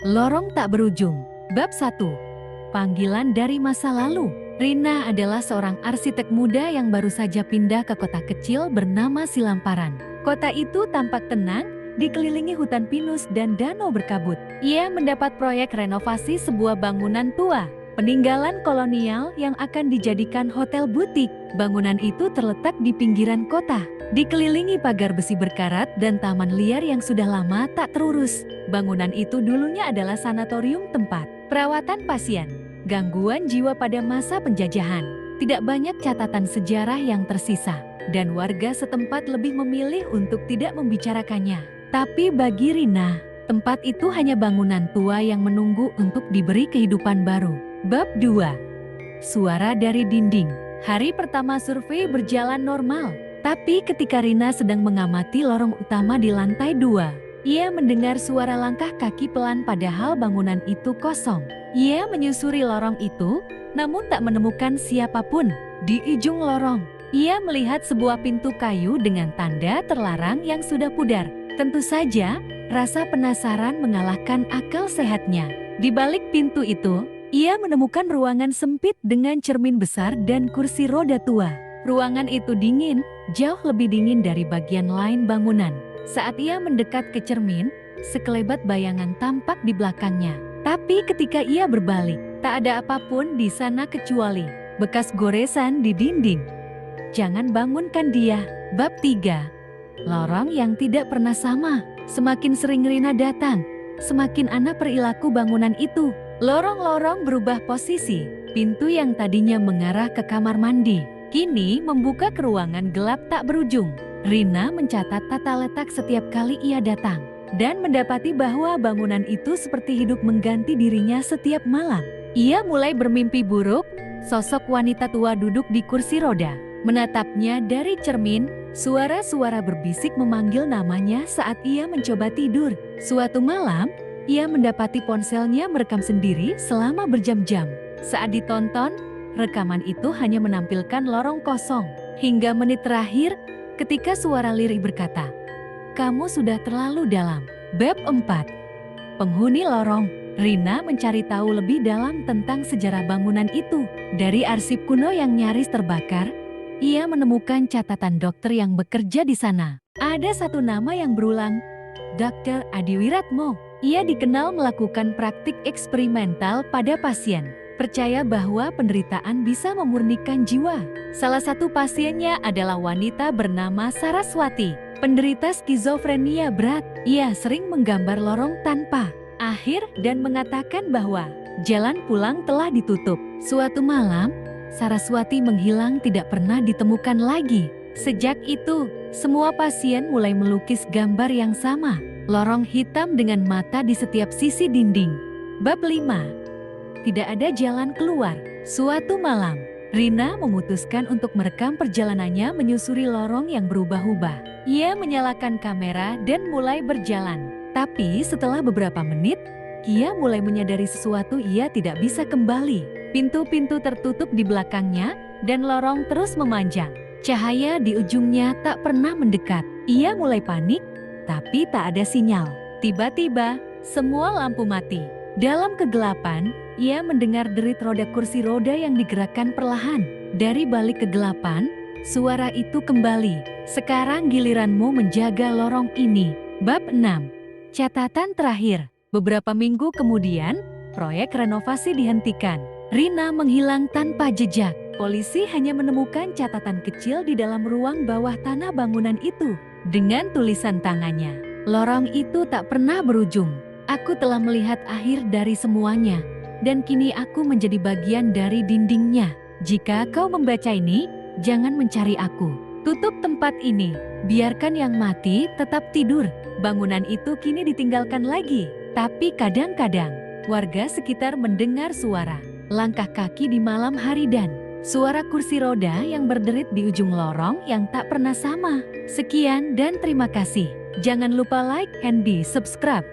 Lorong tak berujung. Bab 1. Panggilan dari masa lalu. Rina adalah seorang arsitek muda yang baru saja pindah ke kota kecil bernama Silamparan. Kota itu tampak tenang, dikelilingi hutan pinus dan danau berkabut. Ia mendapat proyek renovasi sebuah bangunan tua, peninggalan kolonial yang akan dijadikan hotel butik. Bangunan itu terletak di pinggiran kota, dikelilingi pagar besi berkarat dan taman liar yang sudah lama tak terurus. Bangunan itu dulunya adalah sanatorium tempat perawatan pasien gangguan jiwa pada masa penjajahan. Tidak banyak catatan sejarah yang tersisa, dan warga setempat lebih memilih untuk tidak membicarakannya. Tapi bagi Rina, tempat itu hanya bangunan tua yang menunggu untuk diberi kehidupan baru. Bab 2. Suara dari dinding. Hari pertama survei berjalan normal, tapi ketika Rina sedang mengamati lorong utama di lantai 2, ia mendengar suara langkah kaki pelan padahal bangunan itu kosong. Ia menyusuri lorong itu, namun tak menemukan siapapun. Di ujung lorong, ia melihat sebuah pintu kayu dengan tanda terlarang yang sudah pudar. Tentu saja, rasa penasaran mengalahkan akal sehatnya. Di balik pintu itu, ia menemukan ruangan sempit dengan cermin besar dan kursi roda tua. Ruangan itu dingin, jauh lebih dingin dari bagian lain bangunan. Saat ia mendekat ke cermin, sekelebat bayangan tampak di belakangnya. Tapi ketika ia berbalik, tak ada apapun di sana kecuali bekas goresan di dinding. Jangan bangunkan dia. Bab 3. Lorong yang tidak pernah sama. Semakin sering Rina datang, semakin aneh perilaku bangunan itu. Lorong-lorong berubah posisi. Pintu yang tadinya mengarah ke kamar mandi, kini membuka ke ruangan gelap tak berujung. Rina mencatat tata letak setiap kali ia datang, dan mendapati bahwa bangunan itu seperti hidup mengganti dirinya setiap malam. Ia mulai bermimpi buruk, sosok wanita tua duduk di kursi roda, menatapnya dari cermin. Suara-suara berbisik memanggil namanya saat ia mencoba tidur. Suatu malam, ia mendapati ponselnya merekam sendiri selama berjam-jam. Saat ditonton, rekaman itu hanya menampilkan lorong kosong. Hingga menit terakhir, ketika suara lirih berkata, "Kamu sudah terlalu dalam." Bab 4. Penghuni lorong. Rina mencari tahu lebih dalam tentang sejarah bangunan itu. Dari arsip kuno yang nyaris terbakar, ia menemukan catatan dokter yang bekerja di sana. Ada satu nama yang berulang, Dr. Adi Wiratmo. Ia dikenal melakukan praktik eksperimental pada pasien, percaya bahwa penderitaan bisa memurnikan jiwa. Salah satu pasiennya adalah wanita bernama Saraswati, penderita skizofrenia berat. Ia sering menggambar lorong tanpa akhir dan mengatakan bahwa jalan pulang telah ditutup. Suatu malam, Saraswati menghilang tidak pernah ditemukan lagi. Sejak itu, semua pasien mulai melukis gambar yang sama, lorong hitam dengan mata di setiap sisi dinding. Bab 5. Tidak ada jalan keluar. Suatu malam, Rina memutuskan untuk merekam perjalanannya menyusuri lorong yang berubah-ubah. Ia menyalakan kamera dan mulai berjalan. Tapi setelah beberapa menit, ia mulai menyadari sesuatu. Ia tidak bisa kembali. Pintu-pintu tertutup di belakangnya dan lorong terus memanjang. Cahaya di ujungnya tak pernah mendekat. Ia mulai panik, tapi tak ada sinyal. Tiba-tiba, semua lampu mati. Dalam kegelapan, ia mendengar derit roda kursi roda yang digerakkan perlahan. Dari balik kegelapan, suara itu kembali. "Sekarang giliranmu menjaga lorong ini." Bab 6. Catatan terakhir. Beberapa minggu kemudian, proyek renovasi dihentikan. Rina menghilang tanpa jejak. Polisi hanya menemukan catatan kecil di dalam ruang bawah tanah bangunan itu. Dengan tulisan tangannya, "Lorong itu tak pernah berujung. Aku telah melihat akhir dari semuanya, dan kini aku menjadi bagian dari dindingnya. Jika kau membaca ini, jangan mencari aku. Tutup tempat ini, biarkan yang mati tetap tidur." Bangunan itu kini ditinggalkan lagi, tapi kadang-kadang warga sekitar mendengar suara langkah kaki di malam hari dan suara kursi roda yang berderit di ujung lorong yang tak pernah sama. Sekian dan terima kasih. Jangan lupa like and di subscribe.